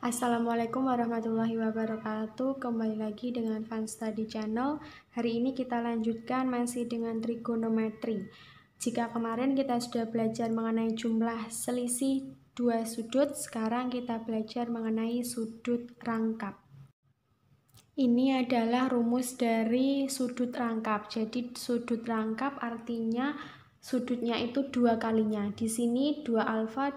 Assalamualaikum warahmatullahi wabarakatuh. Kembali lagi dengan Fun Study Channel. Hari ini kita lanjutkan masih dengan trigonometri. Jika kemarin kita sudah belajar mengenai jumlah selisih dua sudut, sekarang kita belajar mengenai sudut rangkap. Ini adalah rumus dari sudut rangkap. Jadi sudut rangkap artinya sudutnya itu dua kalinya. Di sini 2 alfa,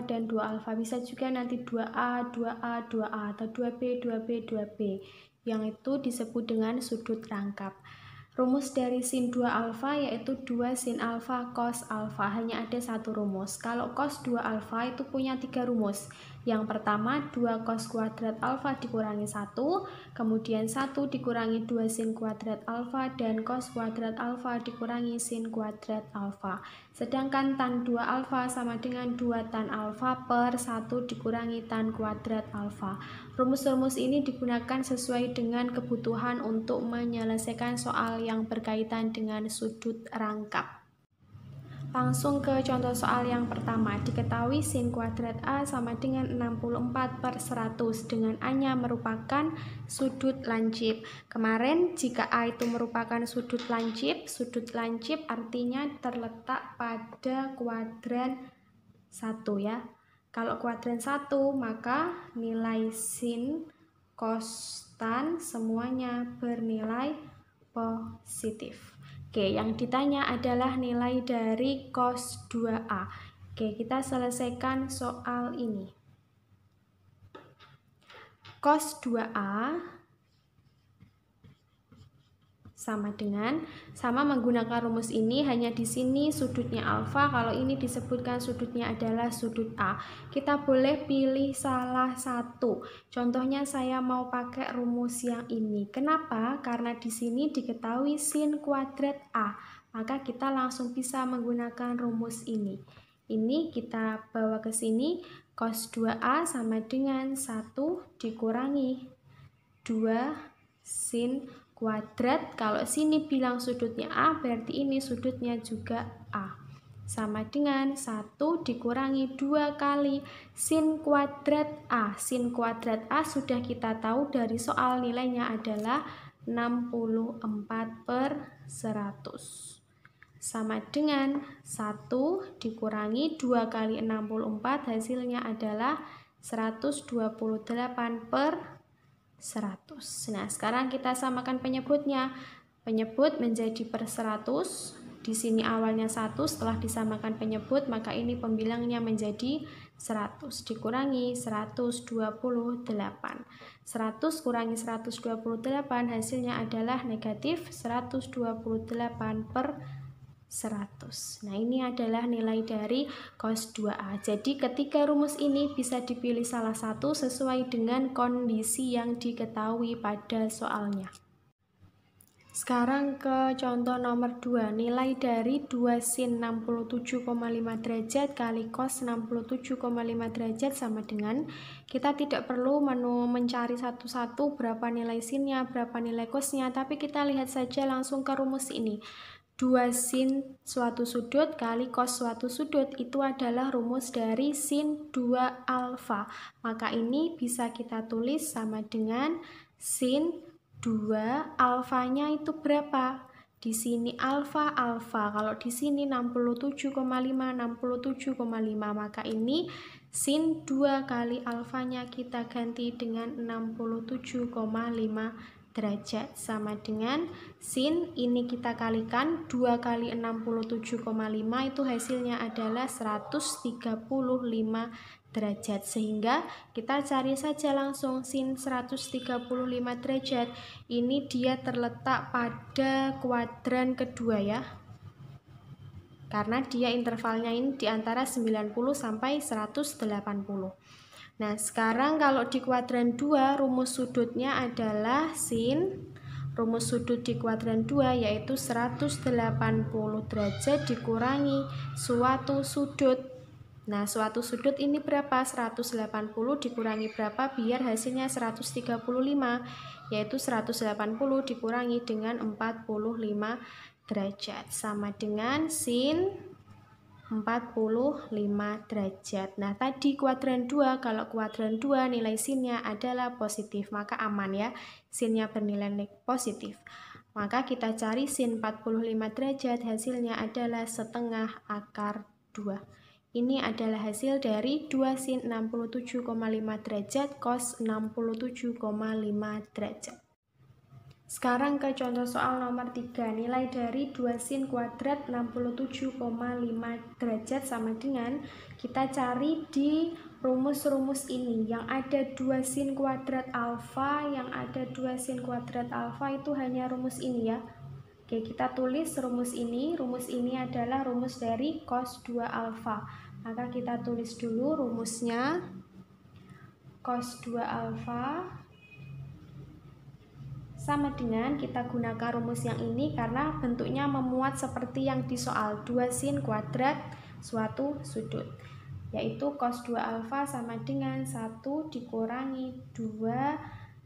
dan 2 alfa. Bisa juga nanti 2A, 2A, 2A, atau 2B, 2B, 2B. Yang itu disebut dengan sudut rangkap. Rumus dari sin 2 alfa yaitu 2 sin alfa cos alfa. Hanya ada satu rumus. Kalau cos 2 alfa itu punya 3 rumus. Yang pertama 2 cos kuadrat alfa dikurangi 1, kemudian 1 dikurangi 2 sin kuadrat alfa, dan cos kuadrat alfa dikurangi sin kuadrat alfa. Sedangkan tan 2 alfa sama dengan 2 tan alfa per 1 dikurangi tan kuadrat alfa. Rumus-rumus ini digunakan sesuai dengan kebutuhan untuk menyelesaikan soal yang berkaitan dengan sudut rangkap. Langsung ke contoh soal yang pertama. Diketahui sin kuadrat A sama dengan 64 per 100, dengan A-nya merupakan sudut lancip. Kemarin jika A itu merupakan sudut lancip artinya terletak pada kuadran 1 ya. Kalau kuadran 1 maka nilai sin, cos, tan semuanya bernilai positif. Oke, yang ditanya adalah nilai dari cos 2A. Oke, kita selesaikan soal ini. Cos 2A sama menggunakan rumus ini, hanya di sini sudutnya alfa, kalau ini disebutkan sudutnya adalah sudut A. Kita boleh pilih salah satu. Contohnya saya mau pakai rumus yang ini. Kenapa? Karena di sini diketahui sin kuadrat A. Maka kita langsung bisa menggunakan rumus ini. Ini kita bawa ke sini, cos 2A sama dengan 1 dikurangi 2 sin kuadrat. Kalau sini bilang sudutnya A, berarti ini sudutnya juga A. Sama dengan 1 dikurangi 2 kali sin kuadrat A. Sin kuadrat A sudah kita tahu dari soal, nilainya adalah 64 per 100. Sama dengan 1 dikurangi 2 kali 64, hasilnya adalah 128 per 100. Nah, sekarang kita samakan penyebutnya. Penyebut menjadi per 100. Di sini awalnya 1, setelah disamakan penyebut maka ini pembilangnya menjadi 100 dikurangi 128. 100 kurangi 128 hasilnya adalah negatif 128 per 100. Nah, ini adalah nilai dari cos 2A. Jadi ketika rumus ini bisa dipilih salah satu sesuai dengan kondisi yang diketahui pada soalnya. Sekarang ke contoh nomor 2. Nilai dari 2 sin 67,5 derajat kali cos 67,5 derajat sama dengan, kita tidak perlu mencari satu-satu berapa nilai sinnya, berapa nilai cosnya, tapi kita lihat saja langsung ke rumus ini. 2 sin suatu sudut kali cos suatu sudut itu adalah rumus dari sin 2 alfa. Maka ini bisa kita tulis sama dengan sin 2 alfanya itu berapa? Di sini alfa. Kalau di sini 67,5, maka ini sin 2 kali alfanya kita ganti dengan 67,5 derajat sama dengan sin ini kita kalikan 2 kali 67,5 itu hasilnya adalah 135 derajat, sehingga kita cari saja langsung sin 135 derajat ini dia terletak pada kuadran kedua ya, karena dia intervalnya ini di antara 90 sampai 180. Nah, sekarang kalau di kuadran 2 rumus sudutnya adalah sin, rumus sudut di kuadran 2 yaitu 180 derajat dikurangi suatu sudut. Nah, suatu sudut ini berapa? 180 dikurangi berapa biar hasilnya 135, yaitu 180 dikurangi dengan 45 derajat sama dengan sin 45 derajat. Nah, tadi kuadran 2, kalau kuadran 2 nilai sinnya adalah positif, maka aman ya, sinnya bernilai positif. Maka kita cari sin 45 derajat, hasilnya adalah setengah akar 2. Ini adalah hasil dari 2 sin 67,5 derajat cos 67,5 derajat. Sekarang ke contoh soal nomor 3. Nilai dari 2 sin kuadrat 67,5 derajat sama dengan, kita cari di rumus-rumus ini. Yang ada 2 sin kuadrat alfa, yang ada 2 sin kuadrat alfa itu hanya rumus ini ya. Oke, kita tulis rumus ini. Rumus ini adalah rumus dari cos 2 alfa. Maka kita tulis dulu rumusnya. Cos 2 alfa sama dengan, kita gunakan rumus yang ini karena bentuknya memuat seperti yang di soal, 2 sin kuadrat suatu sudut, yaitu cos 2 alfa sama dengan 1 dikurangi 2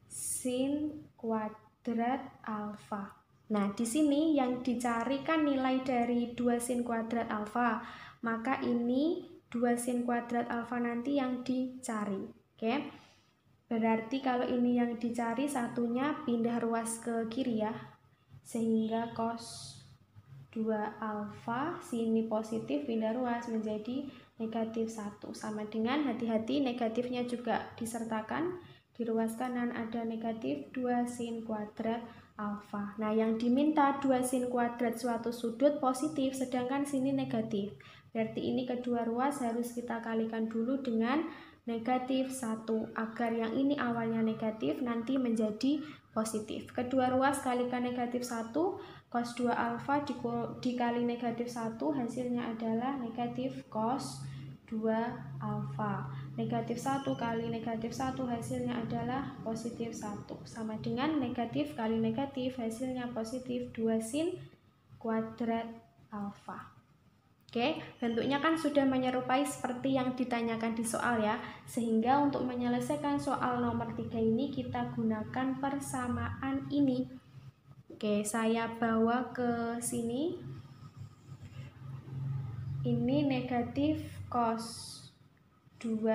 sin kuadrat alfa. Nah, di sini yang dicari kan nilai dari 2 sin kuadrat alfa, maka ini 2 sin kuadrat alfa nanti yang dicari. Oke. Berarti kalau ini yang dicari, satunya pindah ruas ke kiri ya, sehingga cos 2 alfa, sini positif pindah ruas menjadi negatif 1, sama dengan, hati-hati negatifnya juga disertakan, di ruas kanan ada negatif 2 sin kuadrat alfa. Nah, yang diminta 2 sin kuadrat suatu sudut positif, sedangkan sini negatif. Berarti ini kedua ruas harus kita kalikan dulu dengan negatif 1, agar yang ini awalnya negatif nanti menjadi positif. Kedua ruas kalikan negatif 1, cos 2 alfa dikali negatif 1, hasilnya adalah negatif cos 2 alfa. Negatif 1 kali negatif 1, hasilnya adalah positif 1. Sama dengan negatif kali negatif, hasilnya positif 2 sin kuadrat alfa. Oke, bentuknya kan sudah menyerupai seperti yang ditanyakan di soal ya. Sehingga untuk menyelesaikan soal nomor 3 ini kita gunakan persamaan ini. Oke, saya bawa ke sini. Ini negatif cos 2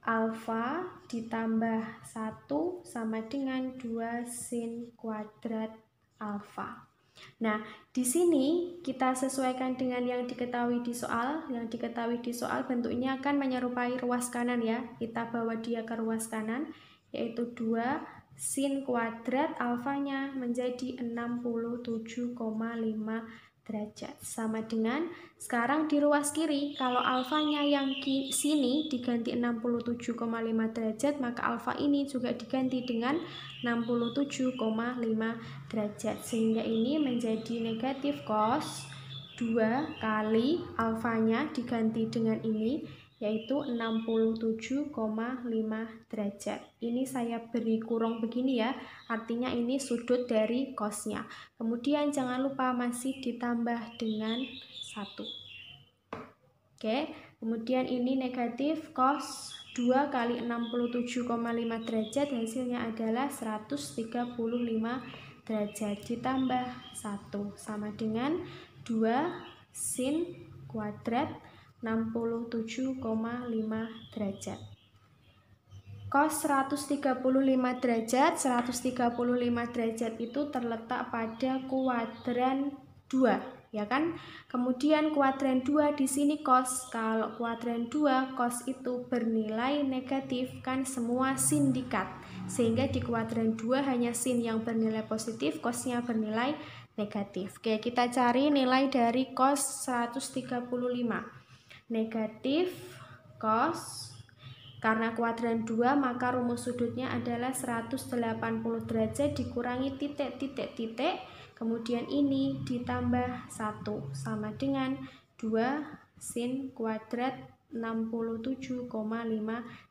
alfa ditambah 1 sama dengan 2 sin kuadrat alfa. Nah, di sini kita sesuaikan dengan yang diketahui di soal. Yang diketahui di soal bentuknya akan menyerupai ruas kanan ya. Kita bawa dia ke ruas kanan, yaitu 2 sin kuadrat alfanya menjadi 67,5 derajat. Sama dengan, sekarang di ruas kiri, kalau alfanya yang sini diganti 67,5 derajat, maka alfa ini juga diganti dengan 67,5 derajat. Sehingga ini menjadi negatif cos 2 kali alfanya diganti dengan ini, yaitu 67,5 derajat. Ini saya beri kurung begini ya, artinya ini sudut dari cosnya. Kemudian jangan lupa masih ditambah dengan 1. Oke, kemudian ini negatif cos 2 kali 67,5 derajat, hasilnya adalah 135 derajat ditambah 1, sama dengan 2 sin kuadrat 67,5 derajat. Cos 135 derajat, 135 derajat itu terletak pada kuadran 2, ya kan? Kemudian kuadran 2 di sini cos. Kalau kuadran 2 cos itu bernilai negatif, kan semua sin dikat. Sehingga di kuadran 2 hanya sin yang bernilai positif, cosnya bernilai negatif. Oke, kita cari nilai dari cos 135. Negatif cos, karena kuadran 2 maka rumus sudutnya adalah 180 derajat dikurangi titik-titik-titik, kemudian ini ditambah 1 sama dengan 2 sin kuadrat 67,5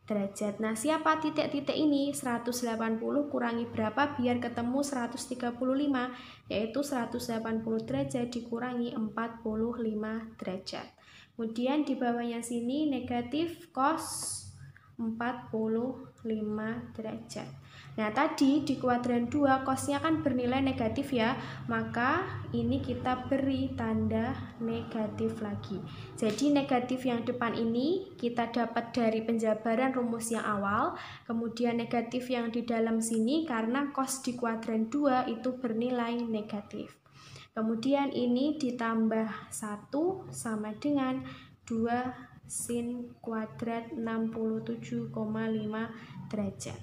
derajat. Nah, siapa titik-titik ini? 180 kurangi berapa biar ketemu 135, yaitu 180 derajat dikurangi 45 derajat. Kemudian di bawahnya sini negatif cos 45 derajat. Nah, tadi di kuadran 2 cosnya kan bernilai negatif ya, maka ini kita beri tanda negatif lagi. Jadi negatif yang depan ini kita dapat dari penjabaran rumus yang awal, kemudian negatif yang di dalam sini karena cos di kuadran 2 itu bernilai negatif. Kemudian ini ditambah 1 sama dengan 2 sin kuadrat 67,5 derajat.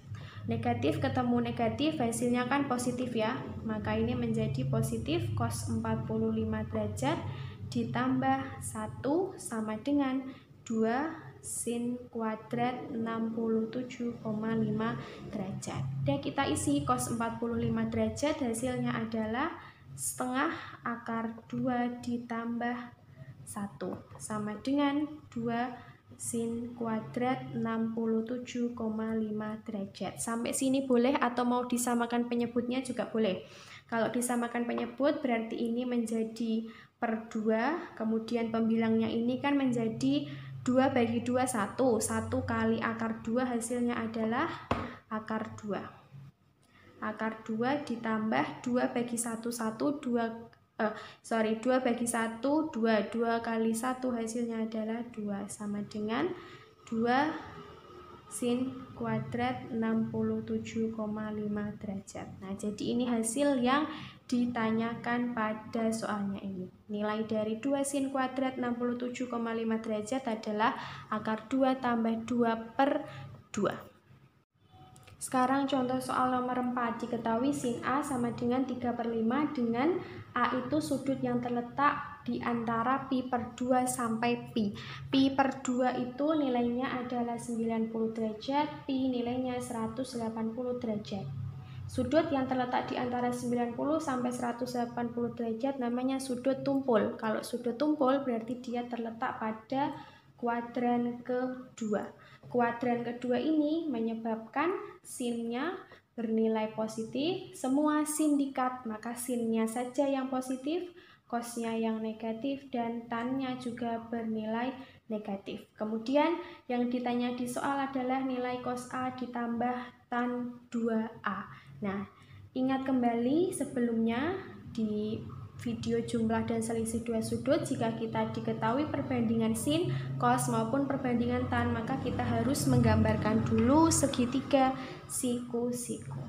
Negatif ketemu negatif hasilnya kan positif ya, maka ini menjadi positif cos 45 derajat ditambah 1 sama dengan 2 sin kuadrat 67,5 derajat. Dan kita isi cos 45 derajat hasilnya adalah setengah akar 2 ditambah 1 sama dengan 2 sin kuadrat 67,5 derajat. Sampai sini boleh atau mau disamakan penyebutnya juga boleh. Kalau disamakan penyebut berarti ini menjadi per 2, kemudian pembilangnya ini kan menjadi 2 bagi 2 1. 1 kali akar 2 hasilnya adalah akar 2. Akar 2 ditambah 2 bagi 1 2 bagi 1 2 kali 1 hasilnya adalah 2 sama dengan 2 sin kuadrat 67,5 derajat. Nah, jadi ini hasil yang ditanyakan pada soalnya ini. Nilai dari 2 sin kuadrat 67,5 derajat adalah akar 2 tambah 2 per 2. Sekarang contoh soal nomor 4, diketahui sin A sama dengan 3/5 dengan A itu sudut yang terletak di antara pi per 2 sampai pi. Pi per 2 itu nilainya adalah 90 derajat, pi nilainya 180 derajat. Sudut yang terletak di antara 90 sampai 180 derajat namanya sudut tumpul. Kalau sudut tumpul berarti dia terletak pada kuadran kedua. Kuadran kedua ini menyebabkan sinnya bernilai positif, semua sin dikat, maka sinnya saja yang positif, cosnya yang negatif, dan tannya juga bernilai negatif. Kemudian yang ditanya di soal adalah nilai cos A ditambah tan 2A. Nah, ingat kembali sebelumnya di video jumlah dan selisih dua sudut, jika kita diketahui perbandingan sin, cos maupun perbandingan tan, maka kita harus menggambarkan dulu segitiga siku-siku.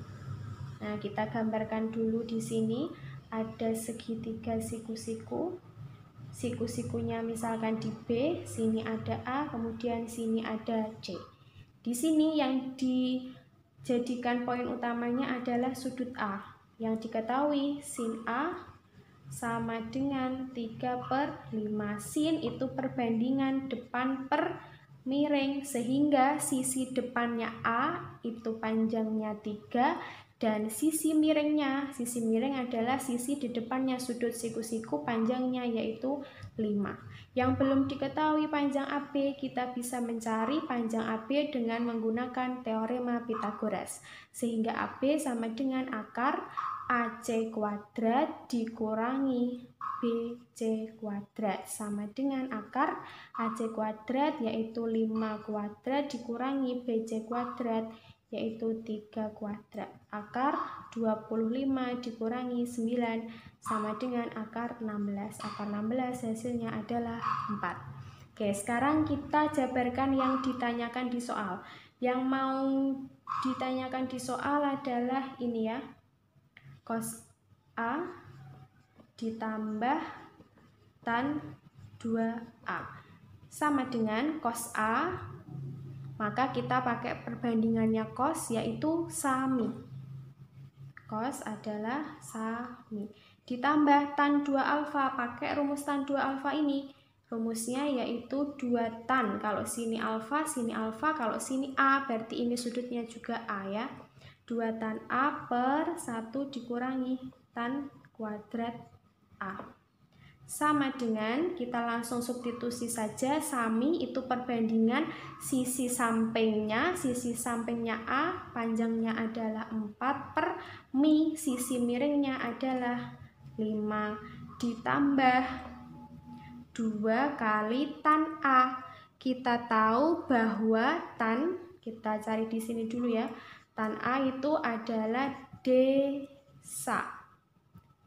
Nah, kita gambarkan dulu di sini ada segitiga siku-siku. Siku-sikunya misalkan di B, sini ada A, kemudian sini ada C. Di sini yang dijadikan poin utamanya adalah sudut A. Yang diketahui sin A sama dengan 3/5. Sin itu perbandingan depan per miring, sehingga sisi depannya A itu panjangnya 3 dan sisi miring adalah sisi di depannya sudut siku-siku, panjangnya yaitu 5. Yang belum diketahui panjang AB, kita bisa mencari panjang AB dengan menggunakan teorema Pythagoras, sehingga AB sama dengan akar AC kuadrat dikurangi BC kuadrat sama dengan akar AC kuadrat yaitu 5 kuadrat dikurangi BC kuadrat yaitu 3 kuadrat. Akar 25 dikurangi 9 sama dengan akar 16. Akar 16 hasilnya adalah 4. Oke, sekarang kita jabarkan yang ditanyakan di soal. Yang mau ditanyakan di soal adalah ini ya, cos A ditambah tan 2A sama dengan cos A, maka kita pakai perbandingannya cos yaitu sami. Cos adalah sami. Ditambah tan 2 alfa, pakai rumus tan 2 alfa ini. Rumusnya yaitu 2 tan. Kalau sini alfa, kalau sini A, berarti ini sudutnya juga A ya. 2 tan A per 1 dikurangi tan kuadrat A. Sama dengan, kita langsung substitusi saja, sami itu perbandingan sisi sampingnya A, panjangnya adalah 4 per mi, sisi miringnya adalah 5, ditambah 2 kali tan A. Kita tahu bahwa tan, kita cari di sini dulu ya, Tan A itu adalah desa.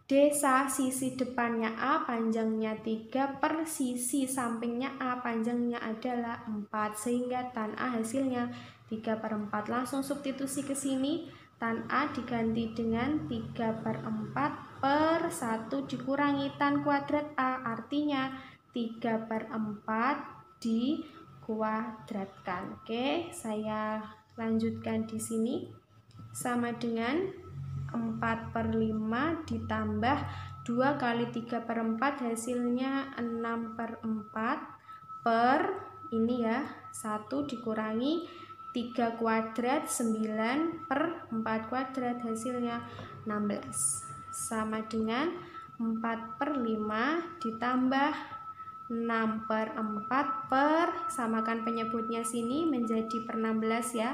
Desa sisi depannya A panjangnya 3 per sisi sampingnya A panjangnya adalah 4. Sehingga tan A hasilnya 3/4. Langsung substitusi ke sini. Tan A diganti dengan 3/4 per 1 dikurangi tan kuadrat A. Artinya 3/4 dikuadratkan. Oke, saya lanjutkan di sini. Sama dengan 4/5 ditambah 2 kali 3/4 hasilnya 6/4 per ini ya 1 dikurangi 3 kuadrat 9/4 kuadrat hasilnya 16 sama dengan 4/5 ditambah 6/4 per samakan penyebutnya sini menjadi per 16 ya.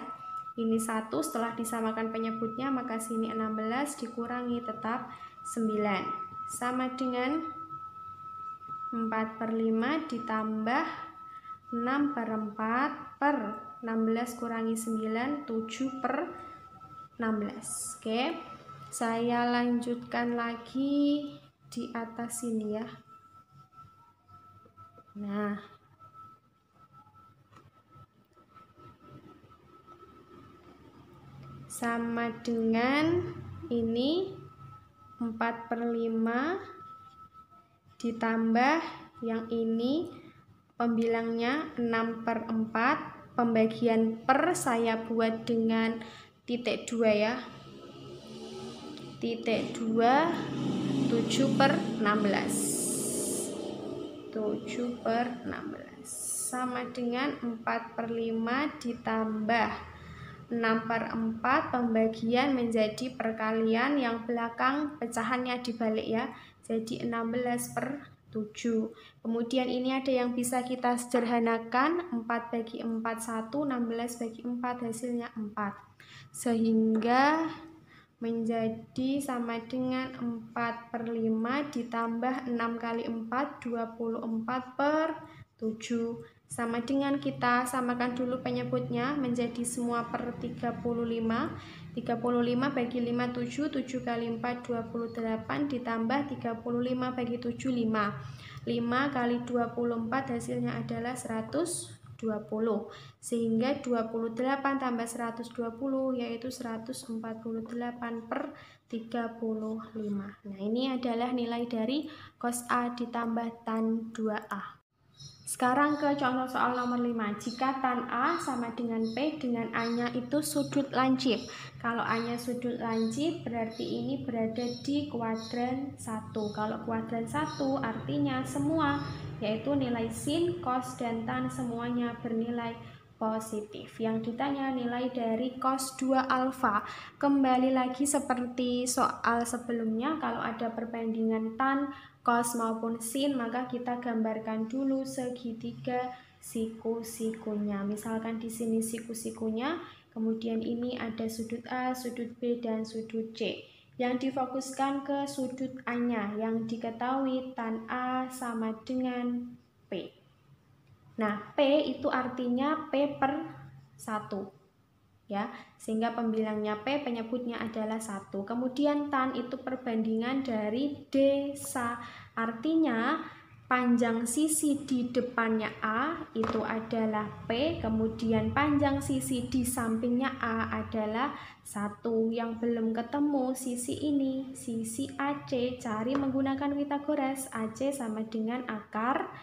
Ini 1 setelah disamakan penyebutnya maka sini 16 dikurangi tetap 9 sama dengan 4/5 ditambah 6/4 per 16 kurangi 9 7/16. Oke, saya lanjutkan lagi di atas sini ya. Nah, sama dengan ini 4/5 ditambah yang ini pembilangnya 6/4, pembagian per saya buat dengan titik 2 ya, titik 2 7/16 sama dengan 4/5 ditambah 6/4 pembagian menjadi perkalian yang belakang pecahannya dibalik ya, jadi 16/7. Kemudian ini ada yang bisa kita sederhanakan, 4 bagi 4 1, 16 bagi 4 hasilnya 4, sehingga menjadi sama dengan 4/5 ditambah 6 kali 4 24/7 sama dengan kita samakan dulu penyebutnya menjadi semua per 35. 35 bagi 5 7, 7 kali 4 28 ditambah 35 bagi 7 5. 5 kali 24 hasilnya adalah 120, sehingga 28 tambah 120 yaitu 148/35. Nah, ini adalah nilai dari cos A ditambah tan 2A. Sekarang ke contoh soal nomor 5. Jika tan A sama dengan P dengan A-nya itu sudut lancip. Kalau A-nya sudut lancip berarti ini berada di kuadran 1. Kalau kuadran 1 artinya semua yaitu nilai sin, cos, dan tan semuanya bernilai positif. Yang ditanya nilai dari cos 2 alfa. Kembali lagi seperti soal sebelumnya, kalau ada perbandingan tan, cos maupun sin maka kita gambarkan dulu segitiga siku-sikunya. Misalkan di sini siku-sikunya, kemudian ini ada sudut A, sudut B, dan sudut C. Yang difokuskan ke sudut A-nya yang diketahui tan A sama dengan P. Nah, P itu artinya P per 1. Ya, sehingga pembilangnya P penyebutnya adalah 1. Kemudian tan itu perbandingan dari desa, artinya panjang sisi di depannya A itu adalah P, kemudian panjang sisi di sampingnya A adalah 1. Yang belum ketemu sisi ini, sisi AC, cari menggunakan Pythagoras. AC sama dengan akar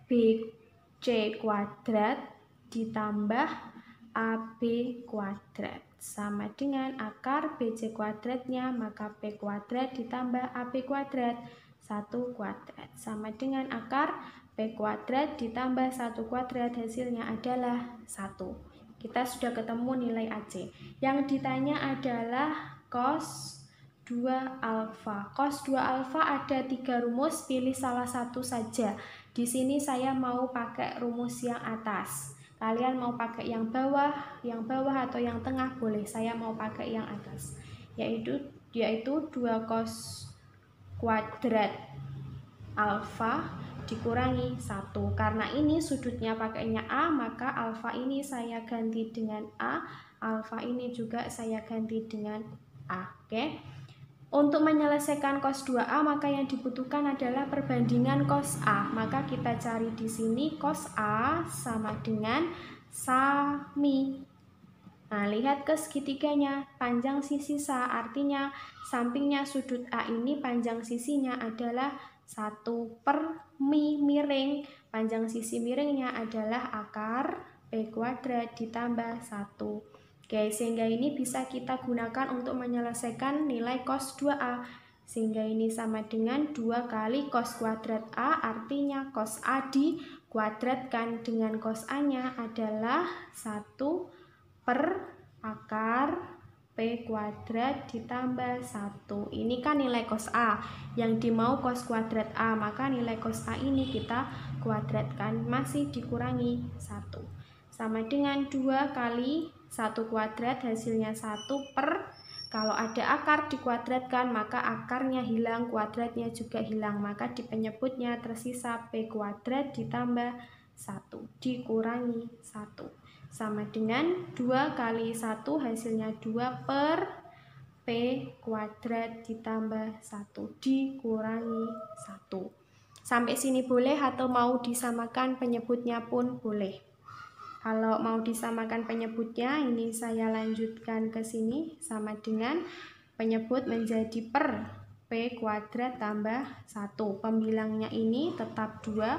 BC kuadrat ditambah AB kuadrat sama dengan akar BC kuadratnya, maka P kuadrat ditambah AB kuadrat 1 kuadrat sama dengan akar P kuadrat ditambah 1 kuadrat hasilnya adalah 1. Kita sudah ketemu nilai AC. Yang ditanya adalah cos 2 alfa. Cos 2 alfa ada 3 rumus, pilih salah satu saja. Di sini saya mau pakai rumus yang atas. Kalian mau pakai yang bawah atau yang tengah boleh. Saya mau pakai yang atas, yaitu 2 cos kuadrat alfa dikurangi 1. Karena ini sudutnya pakainya A, maka alfa ini saya ganti dengan A. alfa ini juga saya ganti dengan A. Oke. Untuk menyelesaikan cos 2A, maka yang dibutuhkan adalah perbandingan cos A. Maka kita cari di sini cos A sama dengan sami. Nah, lihat ke segitiganya, panjang sisi sa, artinya sampingnya sudut A ini panjang sisinya adalah 1/mi miring. Panjang sisi miringnya adalah akar P kuadrat ditambah 1. Oke, sehingga ini bisa kita gunakan untuk menyelesaikan nilai cos 2A. Sehingga ini sama dengan 2 kali cos kuadrat A, artinya cos A dikuadratkan dengan cos A-nya adalah 1 per akar P kuadrat ditambah 1. Ini kan nilai cos A, yang dimau cos kuadrat A, maka nilai cos A ini kita kuadratkan, masih dikurangi 1. Sama dengan 2 kali 1 kuadrat, hasilnya 1 per, kalau ada akar dikuadratkan, maka akarnya hilang, kuadratnya juga hilang, maka di penyebutnya tersisa P kuadrat ditambah 1 dikurangi 1. Sama dengan 2 kali 1, hasilnya 2 per P kuadrat ditambah 1 dikurangi 1. Sampai sini boleh, atau mau disamakan penyebutnya pun boleh. Kalau mau disamakan penyebutnya, ini saya lanjutkan ke sini, sama dengan penyebut menjadi per P kuadrat tambah 1. Pembilangnya ini tetap 2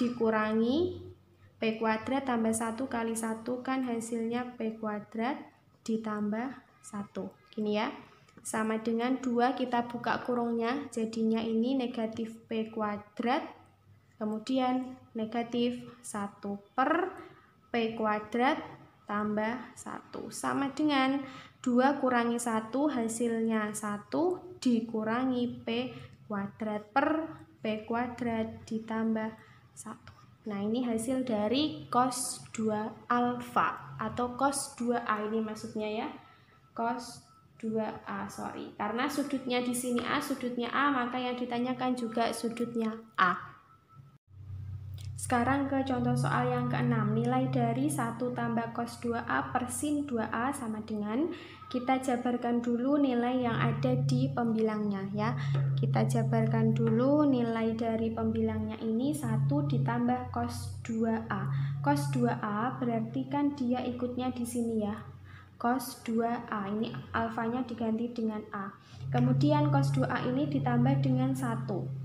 dikurangi P kuadrat tambah 1 kali 1 kan hasilnya P kuadrat ditambah 1. Gini ya. Sama dengan 2, kita buka kurungnya, jadinya ini negatif P kuadrat, kemudian negatif 1 per P kuadrat tambah 1. Sama dengan 2 kurangi 1, hasilnya 1 dikurangi P kuadrat per P kuadrat ditambah 1. Nah, ini hasil dari cos 2 alfa atau cos 2A ini maksudnya ya. Cos 2A, karena sudutnya di sini A, sudutnya A, maka yang ditanyakan juga sudutnya A. Sekarang ke contoh soal yang ke-6. Nilai dari 1 tambah cos 2A per sin 2A sama dengan, kita jabarkan dulu nilai yang ada di pembilangnya ya. Kita jabarkan dulu nilai dari pembilangnya ini 1 ditambah cos 2A. Cos 2A berarti kan dia ikutnya di sini ya. Cos 2A, ini alfanya diganti dengan A. Kemudian cos 2A ini ditambah dengan 1.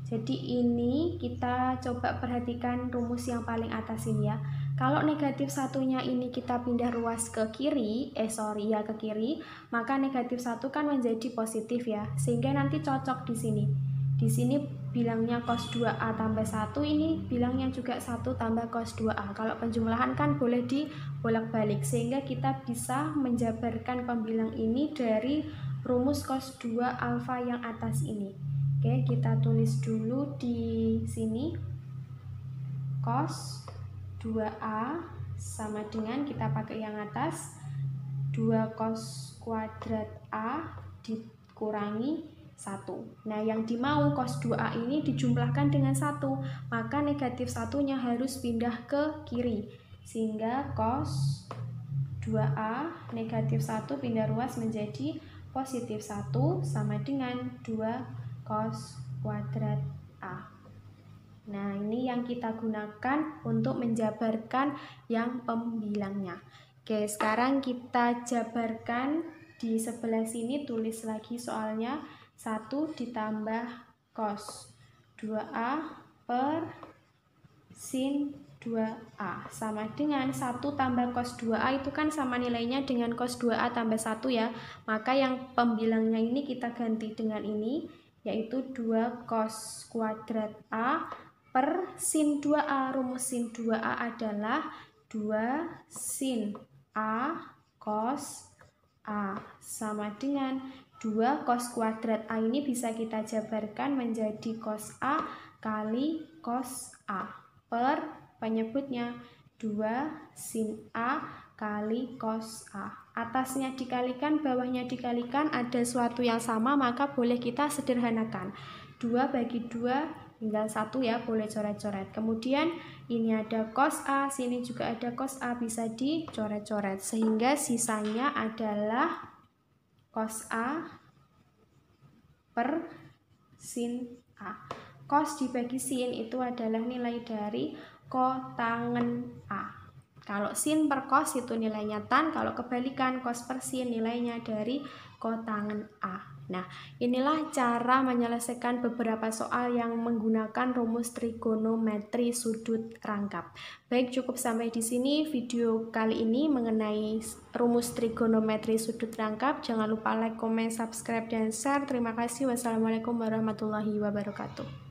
Jadi ini kita coba perhatikan rumus yang paling atas ini ya. Kalau negatif satunya ini kita pindah ruas ke kiri, ke kiri, maka negatif 1 kan menjadi positif ya. Sehingga nanti cocok di sini. Di sini bilangnya cos 2A tambah 1, ini bilangnya juga 1 tambah cos 2A. Kalau penjumlahan kan boleh dibolak-balik, sehingga kita bisa menjabarkan pembilang ini dari rumus cos 2 alfa yang atas ini. Oke, kita tulis dulu di sini cos 2A sama dengan, kita pakai yang atas, 2 cos kuadrat A dikurangi 1. Nah, yang dimau cos 2A ini dijumlahkan dengan 1, maka negatif satunya harus pindah ke kiri, sehingga cos 2A negatif 1 pindah ruas menjadi positif 1 sama dengan 2 cos kuadrat A. Nah, ini yang kita gunakan untuk menjabarkan yang pembilangnya. Oke, sekarang kita jabarkan di sebelah sini, tulis lagi soalnya, 1 ditambah cos 2A per sin 2A sama dengan 1 tambah cos 2A itu kan sama nilainya dengan cos 2A tambah 1 ya. Maka yang pembilangnya ini kita ganti dengan ini, yaitu 2 cos kuadrat A per sin 2A. Rumus sin 2A adalah 2 sin A cos A sama dengan 2 cos kuadrat A ini bisa kita jabarkan menjadi cos A kali cos A per penyebutnya 2 sin A kali cos A. Atasnya dikalikan, bawahnya dikalikan, ada suatu yang sama, maka boleh kita sederhanakan. 2 bagi 2 tinggal satu ya, boleh coret-coret. Kemudian ini ada cos A, sini juga ada cos A, bisa dicoret-coret sehingga sisanya adalah cos A per sin A. Cos dibagi sin itu adalah nilai dari kotangen A. Kalau sin per cos itu nilainya tan, kalau kebalikan cos per sin nilainya dari kotangen A. Nah, inilah cara menyelesaikan beberapa soal yang menggunakan rumus trigonometri sudut rangkap. Baik, cukup sampai di sini video kali ini mengenai rumus trigonometri sudut rangkap. Jangan lupa like, comment, subscribe, dan share. Terima kasih. Wassalamualaikum warahmatullahi wabarakatuh.